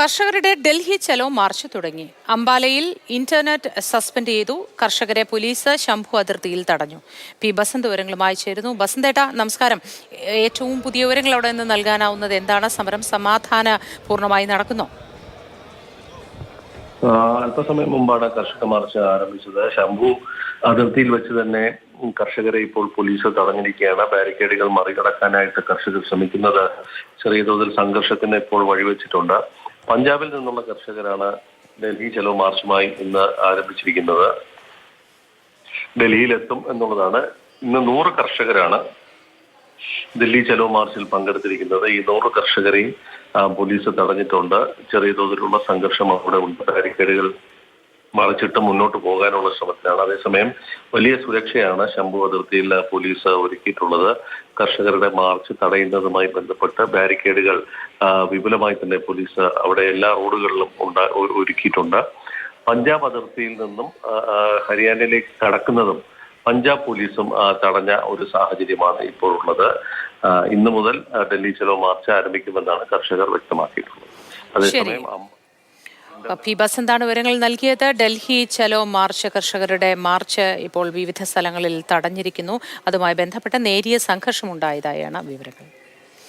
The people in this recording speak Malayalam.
കർഷകരുടെ ഡൽഹി ചലോ മാർച്ച് തുടങ്ങി. അംബാലയിൽ ഇന്റർനെറ്റ് സസ്പെൻഡ് ചെയ്തു. കർഷകരെ പോലീസ് ശംഭു അതിർത്തിയിൽ തടഞ്ഞു. പി ബസന്ത് വിവരങ്ങളുമായി ചേരുന്നു. ബസന്തേട്ട, നമസ്കാരം. ഏറ്റവും പുതിയ വിവരങ്ങൾ അവിടെ നിന്ന് നൽകാനാവുന്നത് എന്താണ്? സമരം സമാധാനപൂർണ്ണമായി നടക്കുന്നോ? അല്പസമയം മുമ്പാണ് കർഷക മാർച്ച് ആരംഭിച്ചത്. ശംഭു അതിർത്തിയിൽ വെച്ച് തന്നെ കർഷകരെ ഇപ്പോൾ പോലീസ് തടഞ്ഞിരിക്കുകയാണ്. ബാരിക്കേഡുകൾ മറികടക്കാനായിട്ട് കർഷകർ ശ്രമിക്കുന്നത് ചെറിയ തോതിൽ സംഘർഷത്തിന് ഇപ്പോൾ വഴിവെച്ചിട്ടുണ്ട്. പഞ്ചാബിൽ നിന്നുള്ള കർഷകരാണ് ഡൽഹി ചലോ മാർച്ചുമായി ഇന്ന് ആരംഭിച്ചിരിക്കുന്നത്. ഡൽഹിയിലെത്തും എന്നുള്ളതാണ്. ഇന്ന് 100 കർഷകരാണ് ഡൽഹി ചലോ മാർച്ചിൽ പങ്കെടുത്തിരിക്കുന്നത്. ഈ 100 കർഷകരെയും പോലീസ് തടഞ്ഞിട്ടുണ്ട്. ചെറിയ തോതിലുള്ള സംഘർഷം അവിടെ ഉണ്ട്. ബാരിക്കേഡുകൾ മറിച്ചിട്ട് മുന്നോട്ട് പോകാനുള്ള ശ്രമത്തിലാണ്. അതേസമയം വലിയ സുരക്ഷയാണ് ശംഭു അതിർത്തിയിൽ പോലീസ് ഒരുക്കിയിട്ടുള്ളത്. കർഷകരുടെ മാർച്ച് തടയുന്നതുമായി ബന്ധപ്പെട്ട് ബാരിക്കേഡുകൾ വിപുലമായി തന്നെ പോലീസ് അവിടെ എല്ലാ റോഡുകളിലും ഒരുക്കിയിട്ടുണ്ട്. പഞ്ചാബ് അതിർത്തിയിൽ നിന്നും ഹരിയാനയിലേക്ക് കടക്കുന്നതും പഞ്ചാബ് പോലീസും തടഞ്ഞ ഒരു സാഹചര്യമാണ് ഇപ്പോൾ ഉള്ളത്. ഇന്നു മുതൽ ഡൽഹി ചലോ മാർച്ച് ആരംഭിക്കുമെന്നാണ് കർഷകർ വ്യക്തമാക്കിയിട്ടുള്ളത്. അതേസമയം പി ബസന്താണ് വിവരങ്ങൾ നൽകിയത്. ഡൽഹി ചലോ മാർച്ച്, കർഷകരുടെ മാർച്ച് ഇപ്പോൾ വിവിധ സ്ഥലങ്ങളിൽ തടഞ്ഞിരിക്കുന്നു. അതുമായി ബന്ധപ്പെട്ട നേരിയ സംഘർഷമുണ്ടായതായാണ് വിവരങ്ങൾ.